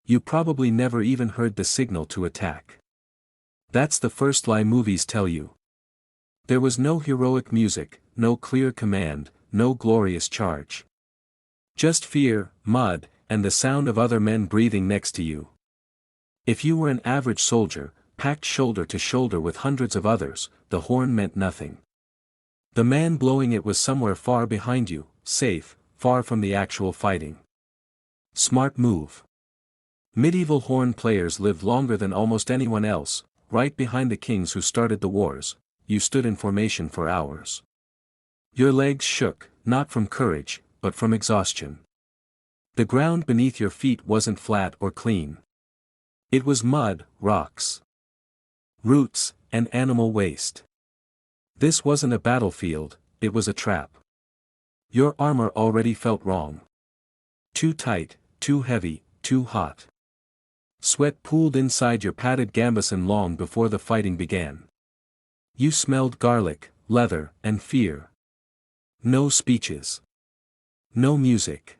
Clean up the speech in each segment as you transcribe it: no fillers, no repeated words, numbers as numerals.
You probably never even heard the signal to attack. That's the first lie movies tell you. There was no heroic music, no clear command, no glorious charge. Just fear, mud, and the sound of other men breathing next to you. If you were an average soldier, packed shoulder to shoulder with hundreds of others, the horn meant nothing. The man blowing it was somewhere far behind you, safe, far from the actual fighting. Smart move. Medieval horn players lived longer than almost anyone else, right behind the kings who started the wars. You stood in formation for hours. Your legs shook, not from courage, but from exhaustion. The ground beneath your feet wasn't flat or clean. It was mud, rocks, roots, and animal waste. This wasn't a battlefield, it was a trap. Your armor already felt wrong. Too tight, too heavy, too hot. Sweat pooled inside your padded gambeson long before the fighting began. You smelled garlic, leather, and fear. No speeches. No music.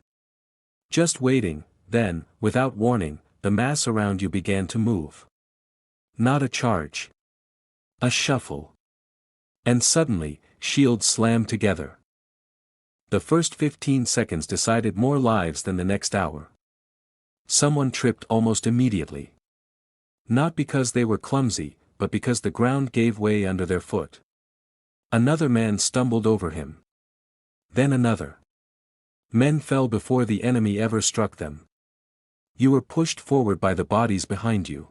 Just waiting, then, without warning, the mass around you began to move. Not a charge. A shuffle. And suddenly, shields slammed together. The first 15 seconds decided more lives than the next hour. Someone tripped almost immediately. Not because they were clumsy, but because the ground gave way under their foot. Another man stumbled over him. Then another. Men fell before the enemy ever struck them. You were pushed forward by the bodies behind you.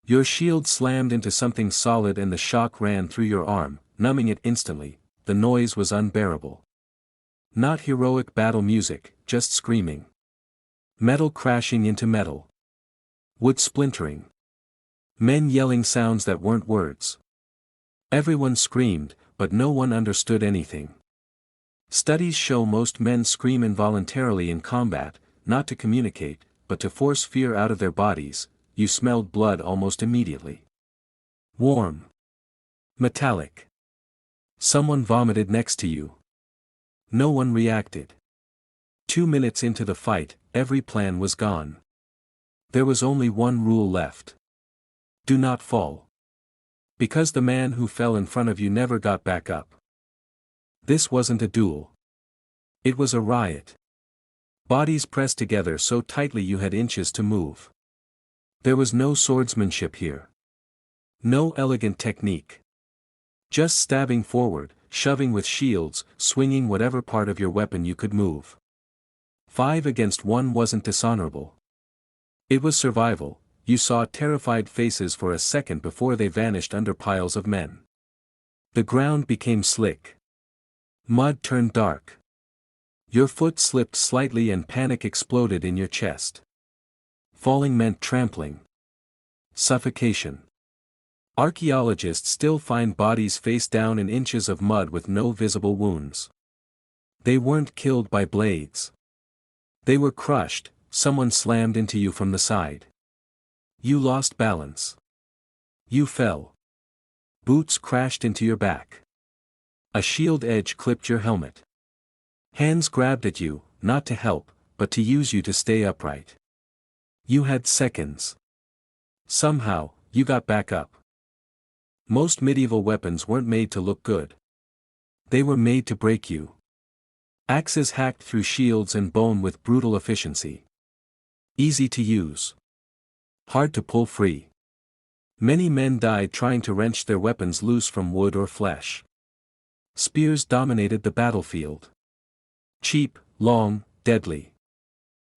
Your shield slammed into something solid and the shock ran through your arm, numbing it instantly. The noise was unbearable. Not heroic battle music, just screaming. Metal crashing into metal. Wood splintering. Men yelling sounds that weren't words. Everyone screamed, but no one understood anything. Studies show most men scream involuntarily in combat, not to communicate, but to force fear out of their bodies. You smelled blood almost immediately. Warm. Metallic. Someone vomited next to you. No one reacted. 2 minutes into the fight, every plan was gone. There was only one rule left. Do not fall. Because the man who fell in front of you never got back up. This wasn't a duel. It was a riot. Bodies pressed together so tightly you had inches to move. There was no swordsmanship here. No elegant technique. Just stabbing forward, shoving with shields, swinging whatever part of your weapon you could move. 5 against 1 wasn't dishonorable. It was survival. You saw terrified faces for a second before they vanished under piles of men. The ground became slick. Mud turned dark. Your foot slipped slightly and panic exploded in your chest. Falling meant trampling. Suffocation. Archaeologists still find bodies face down in inches of mud with no visible wounds. They weren't killed by blades. They were crushed, someone slammed into you from the side. You lost balance. You fell. Boots crashed into your back. A shield edge clipped your helmet. Hands grabbed at you, not to help, but to use you to stay upright. You had seconds. Somehow, you got back up. Most medieval weapons weren't made to look good. They were made to break you. Axes hacked through shields and bone with brutal efficiency. Easy to use. Hard to pull free. Many men died trying to wrench their weapons loose from wood or flesh. Spears dominated the battlefield. Cheap, long, deadly.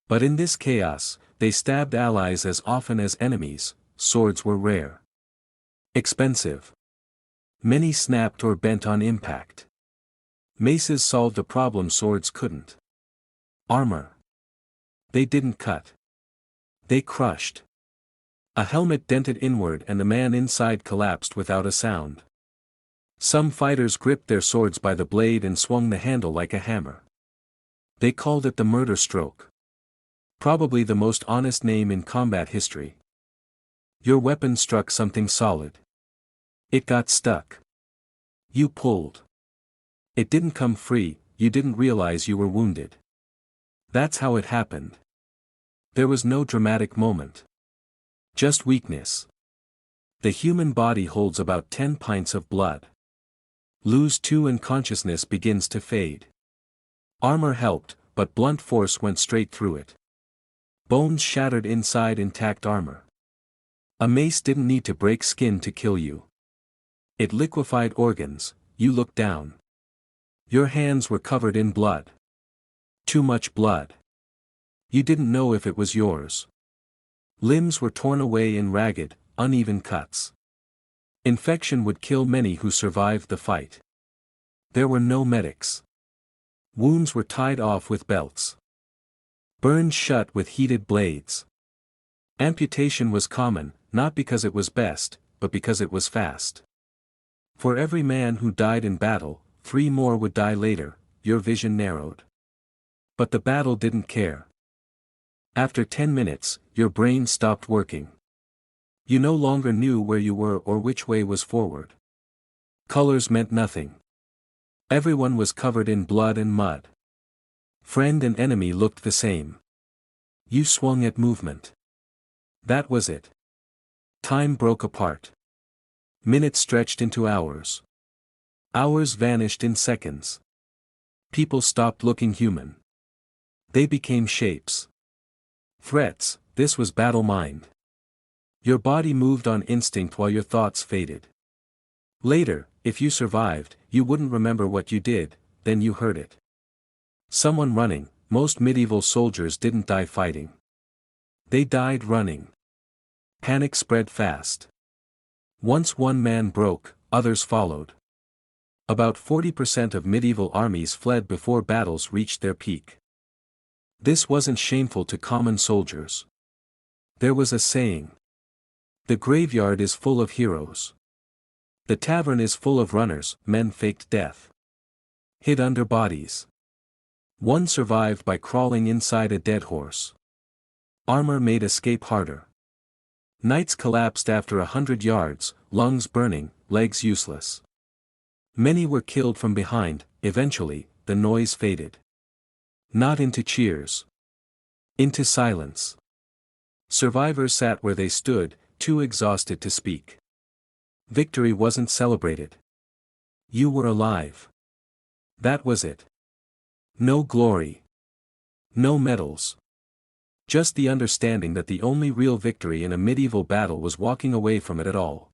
But in this chaos, they stabbed allies as often as enemies. Swords were rare. Expensive. Many snapped or bent on impact. Maces solved a problem swords couldn't. Armor. They didn't cut. They crushed. A helmet dented inward and the man inside collapsed without a sound. Some fighters gripped their swords by the blade and swung the handle like a hammer. They called it the murder stroke. Probably the most honest name in combat history. Your weapon struck something solid. It got stuck. You pulled. It didn't come free, you didn't realize you were wounded. That's how it happened. There was no dramatic moment. Just weakness. The human body holds about 10 pints of blood. Lose 2 and consciousness begins to fade. Armor helped, but blunt force went straight through it. Bones shattered inside intact armor. A mace didn't need to break skin to kill you. It liquefied organs. You looked down. Your hands were covered in blood. Too much blood. You didn't know if it was yours. Limbs were torn away in ragged, uneven cuts. Infection would kill many who survived the fight. There were no medics. Wounds were tied off with belts. Burned shut with heated blades. Amputation was common, not because it was best, but because it was fast. For every man who died in battle, 3 more would die later. Your vision narrowed. But the battle didn't care. After 10 minutes, your brain stopped working. You no longer knew where you were or which way was forward. Colors meant nothing. Everyone was covered in blood and mud. Friend and enemy looked the same. You swung at movement. That was it. Time broke apart. Minutes stretched into hours. Hours vanished in seconds. People stopped looking human. They became shapes. Threats. This was battle mind. Your body moved on instinct while your thoughts faded. Later, if you survived, you wouldn't remember what you did, then you heard it. Someone running. Most medieval soldiers didn't die fighting. They died running. Panic spread fast. Once one man broke, others followed. About 40% of medieval armies fled before battles reached their peak. This wasn't shameful to common soldiers. There was a saying. The graveyard is full of heroes. The tavern is full of runners. Men faked death. Hid under bodies. One survived by crawling inside a dead horse. Armor made escape harder. Knights collapsed after 100 yards, lungs burning, legs useless. Many were killed from behind. Eventually, the noise faded. Not into cheers. Into silence. Survivors sat where they stood, too exhausted to speak. Victory wasn't celebrated. You were alive. That was it. No glory. No medals. Just the understanding that the only real victory in a medieval battle was walking away from it at all.